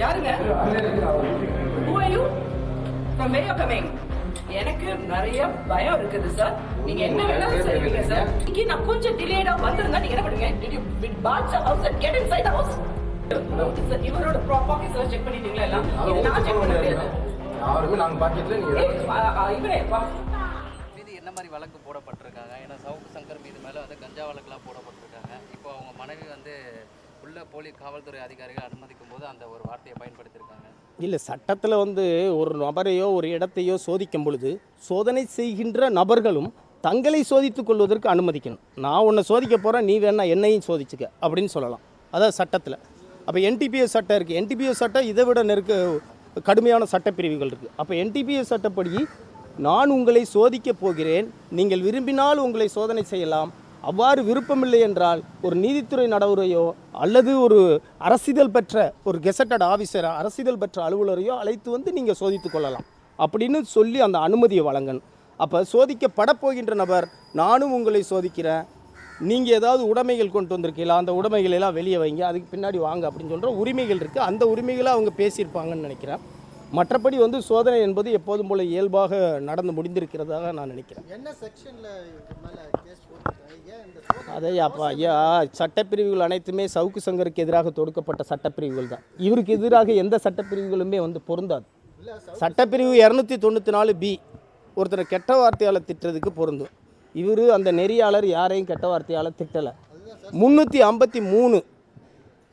யாருங்க? Who are you? From where you're coming? எனக்கு நிறைய பயம் இருக்குது சார். நீங்க என்ன வேணாலும் செய்வீங்க சார். இன்னைக்கு நான் கொஞ்சம் டிலேடா வந்திருந்தா நீங்க என்ன பண்ணுங்க? Did you barge the house and get inside the house? இவரோட பாக்கெட்ஸ் எல்லாம் செக் பண்ணிட்டீங்களா எல்லாம்? இது நான் செக் பண்ண முடியாது. யாருமே நாங்க பாக்கெட்ல நீங்க இவரே வா. மீது என்ன மாதிரி வழக்கு போடப்பட்டிருக்காங்க? ஏன்னா சவுக்கு சங்கர் மீது மேலே வந்து கஞ்சா வழக்குலாம் போடப்பட்டிருக்காங்க. இப்போ அவங்க மனைவி வந்து உள்ள போலி காவல்துறை அதிகாரிகள் அனுமதிக்கும் போது அந்த ஒரு வார்த்தையை பயன்படுத்தியிருக்காங்க. இல்லை, சட்டத்தில் வந்து ஒரு நபரையோ ஒரு இடத்தையோ சோதிக்கும் பொழுது சோதனை செய்கின்ற நபர்களும் தங்களை சோதித்துக் கொள்வதற்கு அனுமதிக்கணும். நான் உன்னை சோதிக்க போகிறேன், நீ வேணா என்னையும் சோதிச்சுக்க அப்படின்னு சொல்லலாம். அதாவது சட்டத்தில். அப்போ என்டிபிஎஸ் சட்டம் இருக்குது. என்டிபிஎஸ் சட்டம் இதை விட கடுமையான சட்டப்பிரிவுகள் இருக்குது. அப்போ என்டிபிஎஸ் சட்டப்படி நான் உங்களை சோதிக்கப் போகிறேன், நீங்கள் விரும்பினால் உங்களை சோதனை செய்யலாம், அவ்வாறு விருப்பமில்லை என்றால் ஒரு நீதித்துறை நடைமுறையோ அல்லது ஒரு அரசிதழ் பெற்ற ஒரு கெசட்டட் ஆஃபீஸரோ அரசிதழ் பெற்ற அலுவலரையோ அழைத்து வந்து நீங்கள் சோதித்து கொள்ளலாம் அப்படின்னு சொல்லி அந்த அனுமதியை வழங்கணும். அப்போ சோதிக்கப்பட போகின்ற நபர், நானும் உங்களை சோதிக்கிறேன், நீங்கள் ஏதாவது உடைமைகள் கொண்டு வந்திருக்கீங்களா, அந்த உடைமைகளெல்லாம் வெளியே வைங்க, அதுக்கு பின்னாடி வாங்க அப்படின்னு சொல்கிற உரிமைகள் இருக்குது. அந்த உரிமைகளை அவங்க பேசியிருப்பாங்கன்னு நினைக்கிறேன். மற்றபடி வந்து சோதனை என்பது எப்போதும் போல இயல்பாக நடந்து முடிந்திருக்கிறதாக நான் நினைக்கிறேன். என்ன செக்ஷன்ல கேஸ் அதையாப்பா ஐயா, சட்டப்பிரிவுகள் அனைத்துமே சவுக்கு சங்கருக்கு எதிராக தொடுக்கப்பட்ட சட்டப்பிரிவுகள் தான். இவருக்கு எதிராக எந்த சட்டப்பிரிவுகளுமே வந்து பொருந்தாது. சட்டப்பிரிவு 294B ஒருத்தரை கெட்ட வார்த்தையால் திட்டுறதுக்கு பொருந்தும். இவர் அந்த நெறியாளர் யாரையும் கெட்ட வார்த்தையால் திட்டலை. 353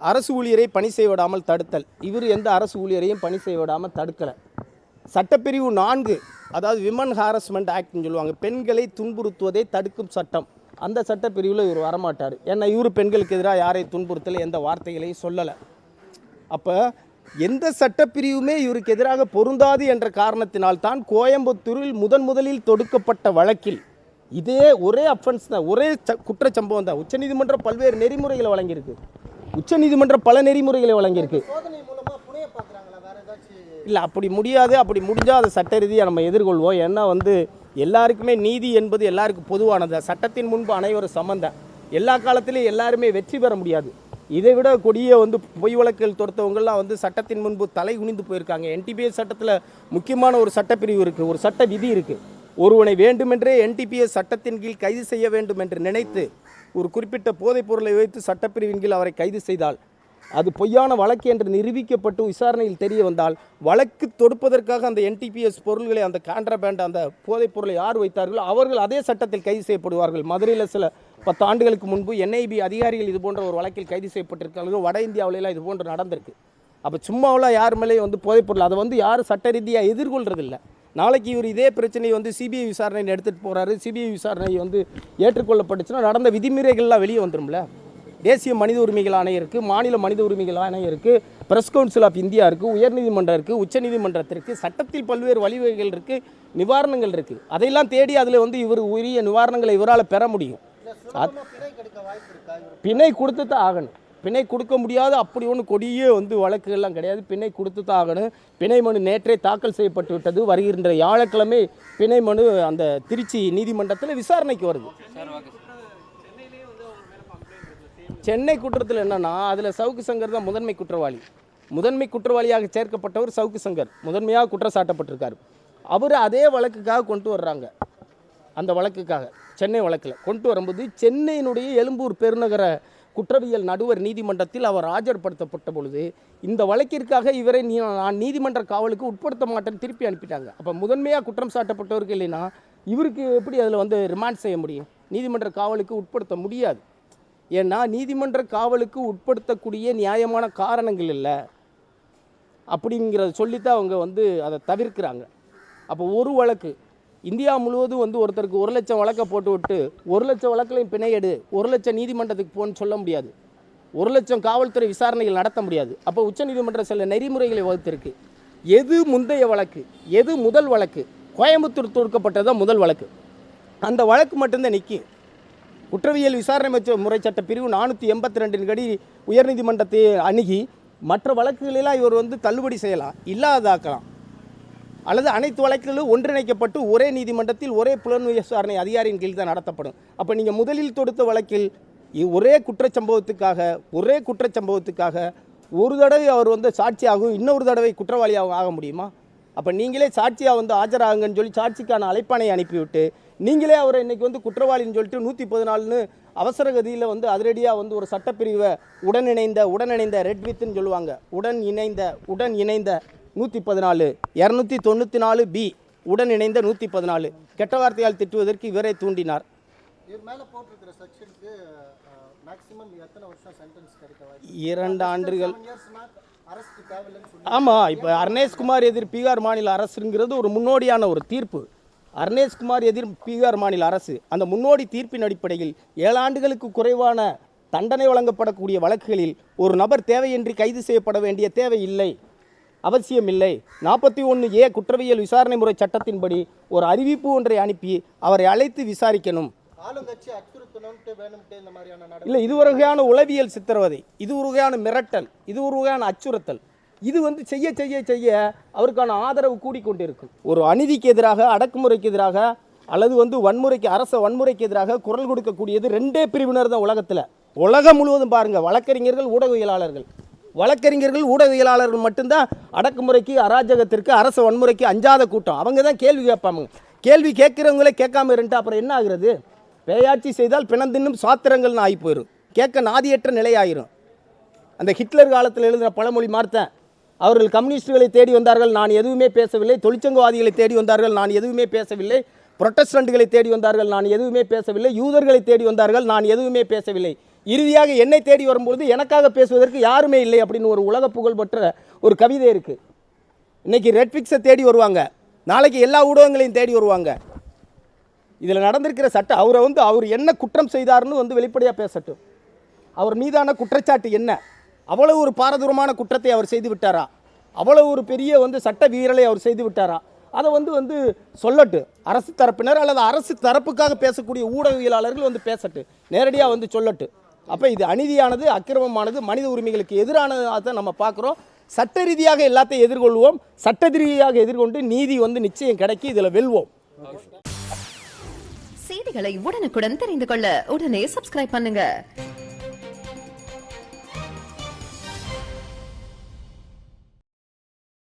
அரசு ஊழியரை பணி செய்ய விடாமல் தடுத்தல், இவர் எந்த அரசு ஊழியரையும் பணி செய்ய விடாமல் தடுக்கலை. சட்டப்பிரிவு 4, அதாவது விமன் ஹாரஸ்மெண்ட் ஆக்ட்னு சொல்லுவாங்க, பெண்களை துன்புறுத்துவதை தடுக்கும் சட்டம். அந்த சட்டப்பிரிவில் இவர் வரமாட்டார். ஏன்னா இவர் பெண்களுக்கு எதிராக யாரையும் துன்புறுத்தலை, எந்த வார்த்தைகளையும் சொல்லலை. அப்போ எந்த சட்டப்பிரிவுமே இவருக்கு எதிராக பொருந்தாது என்ற காரணத்தினால்தான் கோயம்புத்தூரில் முதலில் தொடுக்கப்பட்ட வழக்கில் இதே ஒரே அஃபென்ஸ் தான், ஒரே குற்றச்சம்பவம் தான். உச்சநீதிமன்றம் பல்வேறு நெறிமுறைகளை வழங்கியிருக்கு. உச்சநீதிமன்றம் பல நெறிமுறைகளை வழங்கியிருக்கு. இல்லை, அப்படி முடியாது. அப்படி முடிஞ்சால் அதை சட்ட ரீதியாக நம்ம எதிர்கொள்வோம். ஏன்னா வந்து எல்லாருக்குமே நீதி என்பது எல்லாருக்கும் பொதுவானது. சட்டத்தின் முன்பு அனைவரும் சமந்தான். எல்லா காலத்திலையும் எல்லாருமே வெற்றி பெற முடியாது. இதை விட கொடிய வந்து பொய் வழக்குகள் தொடுத்தவங்கள்லாம் வந்து சட்டத்தின் முன்பு தலை குனிந்து போயிருக்காங்க. என்டிபிஎஸ் சட்டத்தில் முக்கியமான ஒரு சட்டப்பிரிவு இருக்குது, ஒரு சட்ட விதி இருக்குது. ஒருவனை வேண்டுமென்றே என்டிபிஎஸ் சட்டத்தின் கீழ் கைது செய்ய வேண்டும் என்று நினைத்து ஒரு குறிப்பிட்ட போதைப் பொருளை வைத்து சட்டப்பிரிவின் கீழ் அவரை கைது செய்தால் அது பொய்யான வழக்கு என்று நிரூபிக்கப்பட்டு விசாரணையில் தெரிய வந்தால் வழக்கு தொடுப்பதற்காக அந்த என்டிபிஎஸ் பொருள்களை, அந்த கான்ட்ராபேண்ட், அந்த போதைப் பொருளை யார் வைத்தார்களோ அவர்கள் அதே சட்டத்தில் கைது செய்யப்படுவார்கள். மதுரையில் சில 10 ஆண்டுகளுக்கு முன்பு NIB அதிகாரிகள் இது போன்ற ஒரு வழக்கில் கைது செய்யப்பட்டிருக்கார்கள். வட இந்தியாவிலலாம் இது போன்று நடந்திருக்கு. அப்போ சும்மாவெல்லாம் யார் மேலேயும் வந்து போதைப் பொருள் அதை வந்து யாரும் சட்ட ரீதியாக எதிர்கொள்றதில்லை. நாளைக்கு இவர் இதே பிரச்சனையை வந்து சிபிஐ விசாரணை எடுத்துகிட்டு போகிறாரு, சிபிஐ விசாரணை வந்து ஏற்றுக்கொள்ளப்பட்டுச்சுன்னா நடந்த விதிமுறைகள்லாம் வெளியே வந்துடும்ல. தேசிய மனித உரிமைகள் ஆணையம் இருக்குது, மாநில மனித உரிமைகள் ஆணையம் இருக்குது, பிரஸ் கவுன்சில் ஆஃப் இந்தியா இருக்குது, உயர்நீதிமன்றம் இருக்குது, உச்சநீதிமன்றத்திற்கு சட்டத்தில் பல்வேறு வழிவகைகள் இருக்குது, நிவாரணங்கள் இருக்குது. அதையெல்லாம் தேடி அதில் வந்து இவர் உரிய நிவாரணங்களை இவரால் பெற முடியும். பிணை கொடுத்து தான் ஆகணும். பிணை கொடுக்க முடியாது அப்படி ஒன்று கொடியே வந்து வழக்குகள்லாம் கிடையாது. பிணை கொடுத்து தான் ஆகணும். பிணை மனு நேற்றே தாக்கல் செய்யப்பட்டு விட்டது. வருகின்ற வியாழக்கிழமை பிணை மனு அந்த திருச்சி நீதிமன்றத்தில் விசாரணைக்கு வருது. சென்னை குற்றத்தில் என்னன்னா, அதில் சவுக்கு சங்கர் தான் முதன்மை குற்றவாளி. முதன்மை குற்றவாளியாக சேர்க்கப்பட்டவர் சவுக்கு சங்கர் முதன்மையாக குற்றம் சாட்டப்பட்டிருக்கார். அவர் அதே வழக்குக்காக கொண்டு வர்றாங்க. அந்த வழக்குக்காக சென்னை வழக்கில் கொண்டு வரும்போது சென்னையினுடைய எழும்பூர் பெருநகர குற்றவியல் நடுவர் நீதிமன்றத்தில் அவர் ஆஜர்படுத்தப்பட்ட பொழுது இந்த வழக்கிற்காக இவரை நான் நீதிமன்ற காவலுக்கு உட்படுத்த மாட்டேன்னு திருப்பி அனுப்பிட்டாங்க. அப்போ முதன்மையாக குற்றம் சாட்டப்பட்டவருக்கு இல்லைன்னா இவருக்கு எப்படி அதில் வந்து ரிமாண்ட் செய்ய முடியும்? நீதிமன்ற காவலுக்கு உட்படுத்த முடியாது. ஏன்னா நீதிமன்ற காவலுக்கு உட்படுத்தக்கூடிய நியாயமான காரணங்கள் இல்லை அப்படிங்கிறத சொல்லித்தான் அவங்க வந்து அதை தவிர்க்கிறாங்க. அப்போ ஒரு வழக்கு இந்தியா முழுவதும் வந்து ஒருத்தருக்கு 1 லட்சம் வழக்கை போட்டு விட்டு 1 லட்சம் வழக்குலையும் பிணையெடு, 1 லட்சம் நீதிமன்றத்துக்கு போன்னு சொல்ல முடியாது. 1 லட்சம் காவல்துறை விசாரணைகள் நடத்த முடியாது. அப்போ உச்சநீதிமன்றம் சில நெறிமுறைகளை வகுத்திருக்கு. எது முந்தைய வழக்கு, எது முதல் வழக்கு? கோயம்புத்தூர் தொடுக்கப்பட்டதான் முதல் வழக்கு. அந்த வழக்கு மட்டும்தான் நிற்கும். குற்றவியல் விசாரணை முறை சட்ட பிரிவு 482 படி உயர்நீதிமன்றத்தை அணுகி மற்ற வழக்குகளெல்லாம் இவர் வந்து தள்ளுபடி செய்யலாம், இல்லாதாக்கலாம், அல்லது அனைத்து வழக்குகளும் ஒன்றிணைக்கப்பட்டு ஒரே நீதிமன்றத்தில் ஒரே புலன் விசாரணை அதிகாரியின் கீழ் தான் நடத்தப்படும். அப்போ நீங்கள் முதலில் தொடுத்த வழக்கில் ஒரே குற்றச்சம்பவத்துக்காக ஒரு தடவை அவர் வந்து சாட்சியாகவும் இன்னொரு தடவை குற்றவாளியாகவும் ஆக முடியுமா? அப்போ நீங்களே சாட்சியாக வந்து ஆஜராகுங்கன்னு சொல்லி சாட்சிக்கான அழைப்பானை அனுப்பிவிட்டு நீங்களே அவரை இன்றைக்கி வந்து குற்றவாளின்னு சொல்லிட்டு 114ன்னு அவசர கதியில் வந்து அதிரடியாக வந்து ஒரு சட்டப்பிரிவை உடனிணைந்த ரெட் வித்துன்னு சொல்லுவாங்க, உடன் இணைந்த 114 294B உடன் இணைந்த 114 கெட்ட வார்த்தையால் திட்டுவதற்கு இவரை தூண்டினார். இவர் மேலே போட்டிருக்கிற செக்ஷனுக்கு மேக்ஸிமம் எத்தனை வருஷம் சென்டென்ஸ் கிடைக்க வாய்ப்பு? 2 ஆண்டுகள். 7 yearsனா அரசுக்கு தேவையில்லைன்னு சொல்லி. ஆமாம், இப்போ அர்னேஷ்குமார் எதிர் பீகார் மாநில அரசுங்கிறது ஒரு முன்னோடியான ஒரு தீர்ப்பு. அர்னேஷ்குமார் எதிர் பீகார் மாநில அரசு அந்த முன்னோடி தீர்ப்பின் அடிப்படையில் 7 ஆண்டுகளுக்கு குறைவான தண்டனை வழங்கப்படக்கூடிய வழக்குகளில் ஒரு நபர் தேவையின்றி கைது செய்யப்பட வேண்டிய தேவை இல்லை, அவசியம் இல்லை. 41A குற்றவியல் விசாரணை முறை சட்டத்தின்படி ஒரு அறிவிப்பு ஒன்றை அனுப்பி அவரை அழைத்து விசாரிக்கணும். ஆளுங்கட்சி அச்சுறுத்தணும்ட்டு வேணும்ட்டு இந்த மாதிரியான இல்லை, இது ஒரு வகையான உளவியல் சித்திரவதை, இது ஒரு வகையான மிரட்டல், இது ஒரு வகையான அச்சுறுத்தல். இது வந்து செய்ய செய்ய செய்ய அவருக்கான ஆதரவு கூடிக்கொண்டிருக்கும். ஒரு அநீதிக்கு எதிராக, அடக்குமுறைக்கு எதிராக அல்லது வந்து வன்முறைக்கு, அரச வன்முறைக்கு எதிராக குரல் கொடுக்கக்கூடியது 2 பிரிவினர் தான் உலகத்தில். உலகம் முழுவதும் பாருங்கள், வழக்கறிஞர்கள், ஊடகவியலாளர்கள் மட்டும்தான் அடக்குமுறைக்கு, அராஜகத்திற்கு, அரச வன்முறைக்கு அஞ்சாத கூட்டம். அவங்க தான் கேள்வி கேட்பாங்க. கேள்வி கேட்குறவங்களே கேட்காம இருந்துட்டு அப்புறம் என்ன ஆகுறது? பேயாட்சி செய்தால் பிணந்தின்னும் சாத்திரங்கள்னு ஆகி போயிடும், கேட்க நாதியற்ற நிலையாயிரும். அந்த ஹிட்லர் காலத்தில் எழுதின பழமொழி மார்த்தேன். அவர்கள் கம்யூனிஸ்டுகளை தேடி வந்தார்கள், நான் எதுவுமே பேசவில்லை. தொழிற்சங்கவாதிகளை தேடி வந்தார்கள், நான் எதுவுமே பேசவில்லை. புரொட்டஸ்டன்ட்களை தேடி வந்தார்கள், நான் எதுவுமே பேசவில்லை. யூதர்களை தேடி வந்தார்கள், நான் எதுவுமே பேசவில்லை. இறுதியாக என்னை தேடி வரும்பொழுது எனக்காக பேசுவதற்கு யாருமே இல்லை அப்படின்னு ஒரு உலக புகழ்பெற்ற ஒரு கவிதை இருக்குது. இன்றைக்கி ரெட்ஃபிக்ஸை தேடி வருவாங்க, நாளைக்கு எல்லா ஊடகங்களையும் தேடி வருவாங்க. இதில் நடந்திருக்கிற சட்டம் அவர் என்ன குற்றம் செய்தார்னு வந்து வெளிப்படையாக பேசட்டும். அவர் மீதான குற்றச்சாட்டு என்ன? அவ்வளவு ஒரு பாரதூரமான குற்றத்தை அவர் செய்து விட்டாரா? அவ்வளவு ஒரு பெரிய வந்து சட்ட வீரலை அவர் செய்து விட்டாரா? அதை வந்து சொல்லட்டு அரசு தரப்பினர் அல்லது அரசு தரப்புக்காக பேசக்கூடிய ஊடகவியலாளர்கள் வந்து பேசட்டு, நேரடியாக வந்து சொல்லட்டு. அப்போ இது அநீதியானது, அக்கிரமமானது, மனித உரிமைகளுக்கு எதிரானதை நம்ம பார்க்குறோம். சட்ட ரீதியாக எல்லாத்தையும் எதிர்கொள்வோம், சட்ட ரீதியாக எதிர்கொண்டு நீதி வந்து நிச்சயம் கிடைக்கும், இதில் வெல்வோம். செய்திகளை உடனுக்குடன் தெரிந்து கொள்ள உடனே சப்ஸ்கிரைப் பண்ணுங்க.